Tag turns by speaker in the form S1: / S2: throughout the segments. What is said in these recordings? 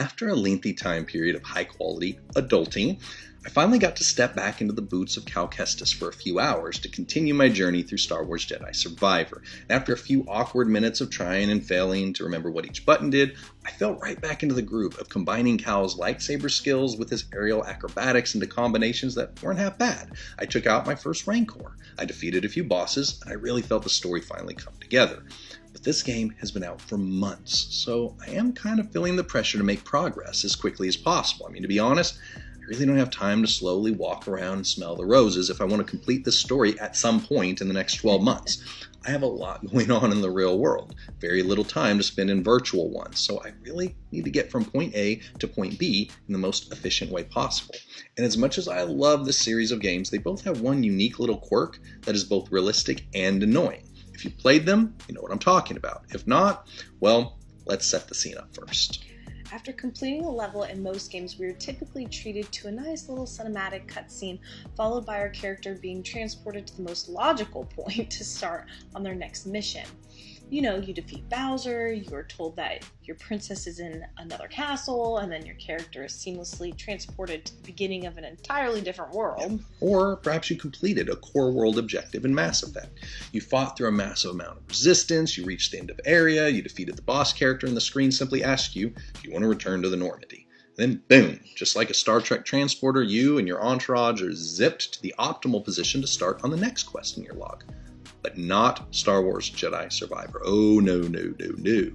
S1: After a lengthy time period of high-quality adulting, I finally got to step back into the boots of Cal Kestis for a few hours to continue my journey through Star Wars Jedi Survivor. And after a few awkward minutes of trying and failing to remember what each button did, I fell right back into the groove of combining Cal's lightsaber skills with his aerial acrobatics into combinations that weren't half bad. I took out my first Rancor, I defeated a few bosses, and I really felt the story finally come together. But this game has been out for months, so I am kind of feeling the pressure to make progress as quickly as possible. I mean, to be honest, I really don't have time to slowly walk around and smell the roses if I want to complete this story at some point in the next 12 months. I have a lot going on in the real world, very little time to spend in virtual ones, so I really need to get from point A to point B in the most efficient way possible. And as much as I love this series of games, they both have one unique little quirk that is both realistic and annoying. If you've played them, you know what I'm talking about. If not, well, let's set the scene up first.
S2: After completing a level in most games, we are typically treated to a nice little cinematic cutscene, followed by our character being transported to the most logical point to start on their next mission. You know, you defeat Bowser, you are told that your princess is in another castle, and then your character is seamlessly transported to the beginning of an entirely different world.
S1: Or perhaps you completed a core world objective in Mass Effect. You fought through a massive amount of resistance, you reached the end of area, you defeated the boss character, and the screen simply asks you if you want to return to the Normandy. Then boom, just like a Star Trek transporter, you and your entourage are zipped to the optimal position to start on the next quest in your log. But not Star Wars Jedi Survivor. Oh, no, no, no, no.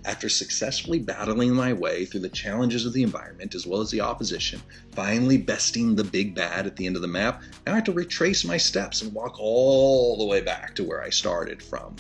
S1: After successfully battling my way through the challenges of the environment as well as the opposition, finally besting the big bad at the end of the map, now I have to retrace my steps and walk all the way back to where I started from.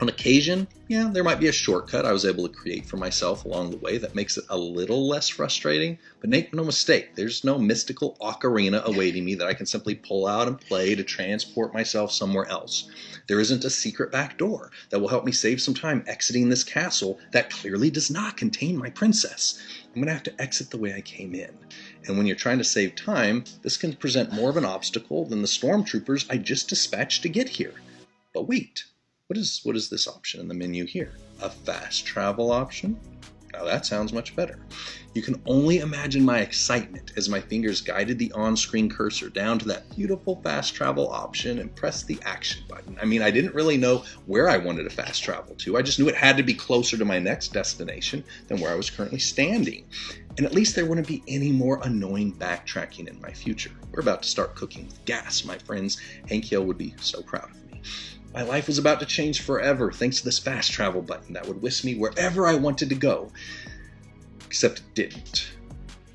S1: On occasion, yeah, there might be a shortcut I was able to create for myself along the way that makes it a little less frustrating, but make no mistake, there's no mystical ocarina awaiting me that I can simply pull out and play to transport myself somewhere else. There isn't a secret back door that will help me save some time exiting this castle that clearly does not contain my princess. I'm going to have to exit the way I came in. And when you're trying to save time, this can present more of an obstacle than the stormtroopers I just dispatched to get here. But wait. What is this option in the menu here? A fast travel option? Now that sounds much better. You can only imagine my excitement as my fingers guided the on-screen cursor down to that beautiful fast travel option and pressed the action button. I mean, I didn't really know where I wanted to fast travel to. I just knew it had to be closer to my next destination than where I was currently standing. And at least there wouldn't be any more annoying backtracking in my future. We're about to start cooking with gas. My friends Hank Hill would be so proud of me. My life was about to change forever thanks to this fast travel button that would whisk me wherever I wanted to go. Except it didn't.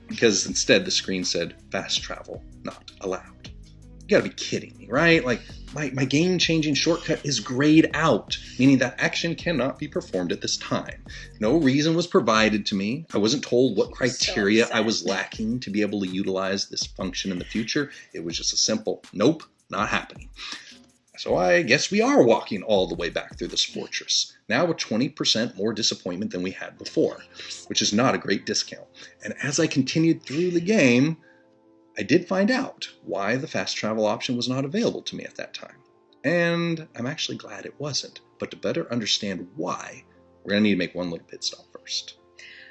S1: Because instead the screen said, fast travel not allowed. You gotta be kidding me, right? Like, my game-changing shortcut is grayed out, meaning that action cannot be performed at this time. No reason was provided to me. I wasn't told what criteria I was lacking to be able to utilize this function in the future. It was just a simple, nope, not happening. So I guess we are walking all the way back through this fortress, now with 20% more disappointment than we had before, which is not a great discount. And as I continued through the game, I did find out why the fast travel option was not available to me at that time. And I'm actually glad it wasn't, but to better understand why, we're going to need to make one little pit stop first.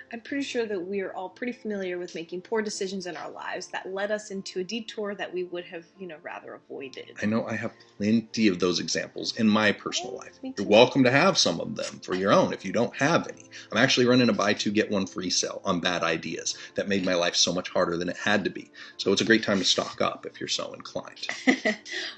S2: I'm pretty sure that we are all pretty familiar with making poor decisions in our lives that led us into a detour that we would have, rather avoided.
S1: I know I have plenty of those examples in my personal life. You're welcome to have some of them for your own if you don't have any. I'm actually running a buy two, get one free sale on bad ideas that made my life so much harder than it had to be. So it's a great time to stock up if you're so inclined.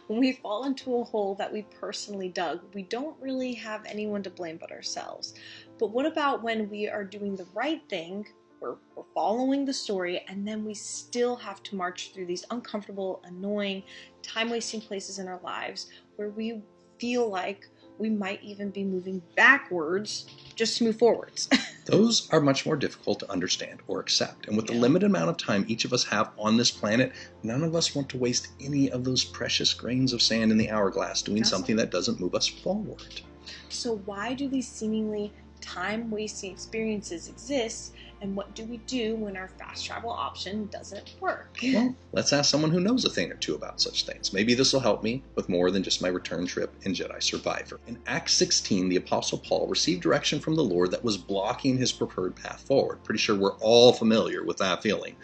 S2: When we fall into a hole that we personally dug, we don't really have anyone to blame but ourselves. But what about when we are doing the right thing, we're following the story, and then we still have to march through these uncomfortable, annoying, time-wasting places in our lives where we feel like we might even be moving backwards just to move forwards.
S1: Those are much more difficult to understand or accept. And with the limited amount of time each of us have on this planet, none of us want to waste any of those precious grains of sand in the hourglass doing something that doesn't move us forward.
S2: So why do these seemingly Time-wasting experiences exist, and what do we do when our fast travel option doesn't work?
S1: Well, let's ask someone who knows a thing or two about such things. Maybe this will help me with more than just my return trip in Jedi Survivor. In Acts 16, the Apostle Paul received direction from the Lord that was blocking his preferred path forward. Pretty sure we're all familiar with that feeling.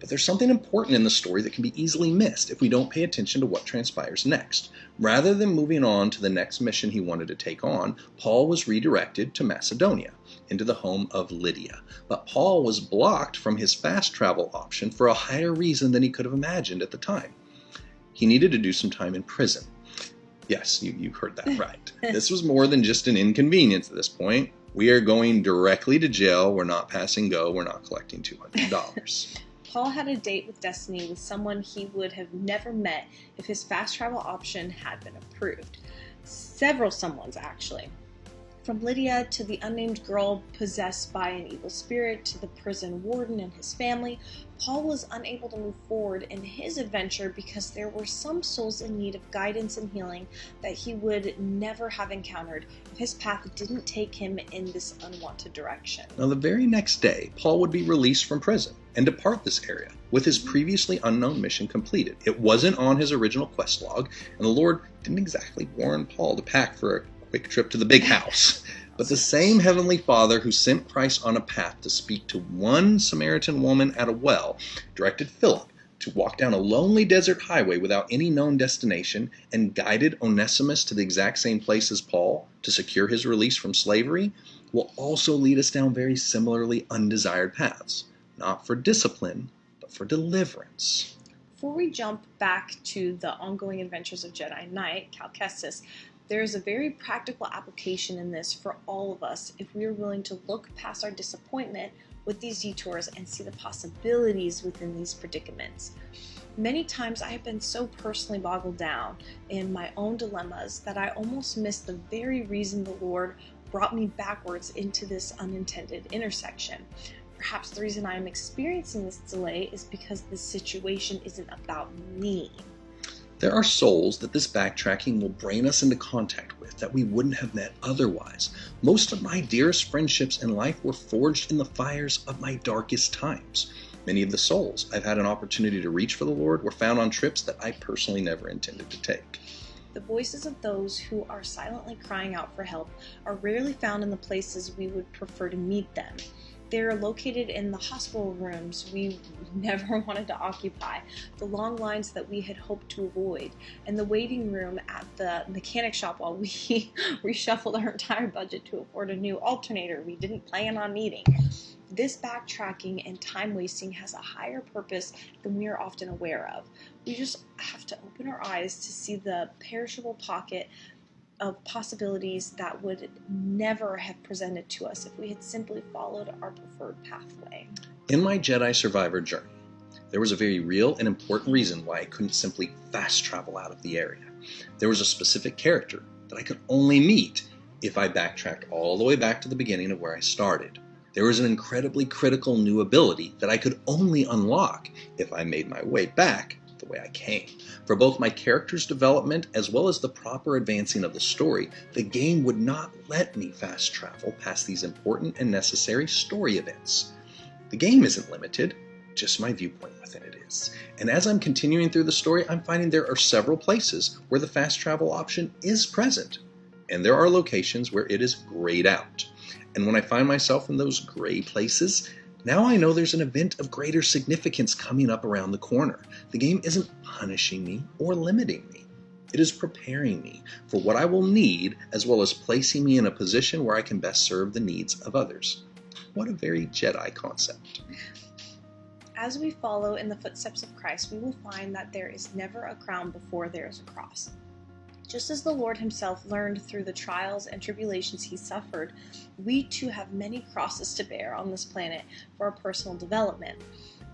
S1: But there's something important in the story that can be easily missed if we don't pay attention to what transpires next. Rather than moving on to the next mission he wanted to take on, Paul was redirected to Macedonia, into the home of Lydia. But Paul was blocked from his fast travel option for a higher reason than he could have imagined at the time. He needed to do some time in prison. Yes, you heard that right. This was more than just an inconvenience at this point. We are going directly to jail. We're not passing go. We're not collecting $200.
S2: Paul had a date with destiny with someone he would have never met if his fast travel option had been approved. Several someones, actually. From Lydia to the unnamed girl possessed by an evil spirit to the prison warden and his family, Paul was unable to move forward in his adventure because there were some souls in need of guidance and healing that he would never have encountered if his path didn't take him in this unwanted direction.
S1: Now, the very next day, Paul would be released from prison and depart this area with his previously unknown mission completed. It wasn't on his original quest log, and the Lord didn't exactly warn Paul to pack for a quick trip to the big house. But the same Heavenly Father who sent Christ on a path to speak to one Samaritan woman at a well directed Philip to walk down a lonely desert highway without any known destination and guided Onesimus to the exact same place as Paul to secure his release from slavery will also lead us down very similarly undesired paths, not for discipline, but for deliverance.
S2: Before we jump back to the ongoing adventures of Jedi Knight, Cal Kestis, there is a very practical application in this for all of us if we are willing to look past our disappointment with these detours and see the possibilities within these predicaments. Many times I have been so personally boggled down in my own dilemmas that I almost missed the very reason the Lord brought me backwards into this unintended intersection. Perhaps the reason I am experiencing this delay is because the situation isn't about me.
S1: There are souls that this backtracking will bring us into contact with that we wouldn't have met otherwise. Most of my dearest friendships in life were forged in the fires of my darkest times. Many of the souls I've had an opportunity to reach for the Lord were found on trips that I personally never intended to take.
S2: The voices of those who are silently crying out for help are rarely found in the places we would prefer to meet them. They are located in the hospital rooms we never wanted to occupy, the long lines that we had hoped to avoid, and the waiting room at the mechanic shop while we reshuffled our entire budget to afford a new alternator we didn't plan on needing. This backtracking and time wasting has a higher purpose than we are often aware of. We just have to open our eyes to see the perishable pocket of possibilities that would never have presented to us if we had simply followed our preferred pathway.
S1: In my Jedi Survivor journey, there was a very real and important reason why I couldn't simply fast travel out of the area. There was a specific character that I could only meet if I backtracked all the way back to the beginning of where I started. There was an incredibly critical new ability that I could only unlock if I made my way back the way I came. For both my character's development as well as the proper advancing of the story, the game would not let me fast travel past these important and necessary story events. The game isn't limited, just my viewpoint within it is. And as I'm continuing through the story, I'm finding there are several places where the fast travel option is present, and there are locations where it is grayed out. And when I find myself in those gray places, now I know there's an event of greater significance coming up around the corner. The game isn't punishing me or limiting me. It is preparing me for what I will need, as well as placing me in a position where I can best serve the needs of others. What a very Jedi concept.
S2: As we follow in the footsteps of Christ, we will find that there is never a crown before there is a cross. Just as the Lord himself learned through the trials and tribulations he suffered, we too have many crosses to bear on this planet for our personal development.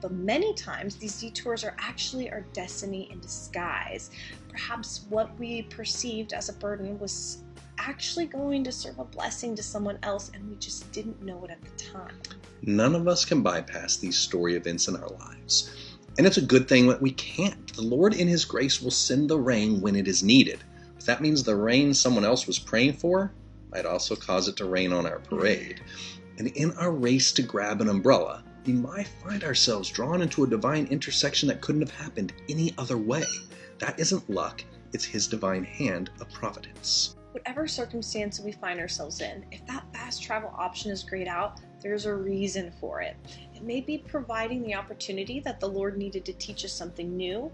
S2: But many times these detours are actually our destiny in disguise. Perhaps what we perceived as a burden was actually going to serve a blessing to someone else, and we just didn't know it at the time.
S1: None of us can bypass these story events in our lives. And it's a good thing that we can't. The Lord in his grace will send the rain when it is needed. If that means the rain someone else was praying for, might also cause it to rain on our parade. And in our race to grab an umbrella, we might find ourselves drawn into a divine intersection that couldn't have happened any other way. That isn't luck, it's His divine hand of providence.
S2: Whatever circumstance we find ourselves in, if that fast travel option is grayed out, there's a reason for it. It may be providing the opportunity that the Lord needed to teach us something new,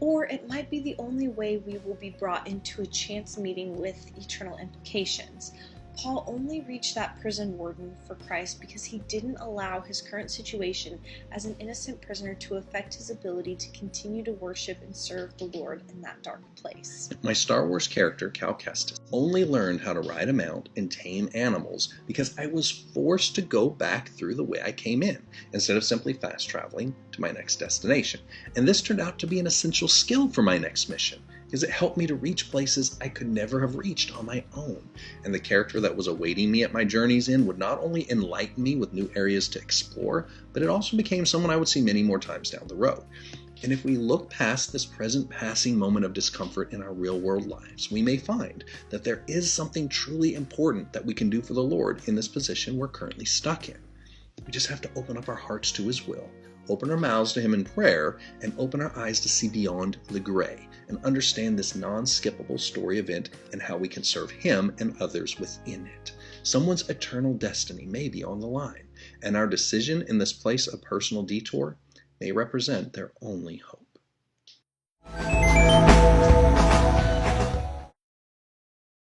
S2: or it might be the only way we will be brought into a chance meeting with eternal implications. Paul only reached that prison warden for Christ because he didn't allow his current situation as an innocent prisoner to affect his ability to continue to worship and serve the Lord in that dark place.
S1: My Star Wars character, Cal Kestis, only learned how to ride a mount and tame animals because I was forced to go back through the way I came in, instead of simply fast traveling to my next destination. And this turned out to be an essential skill for my next mission, because it helped me to reach places I could never have reached on my own. And the character that was awaiting me at my journey's end would not only enlighten me with new areas to explore, but it also became someone I would see many more times down the road. And if we look past this present passing moment of discomfort in our real world lives, we may find that there is something truly important that we can do for the Lord in this position we're currently stuck in. We just have to open up our hearts to His will, open our mouths to Him in prayer, and open our eyes to see beyond the gray and understand this non-skippable story event and how we can serve Him and others within it. Someone's eternal destiny may be on the line, and our decision in this place of personal detour may represent their only hope.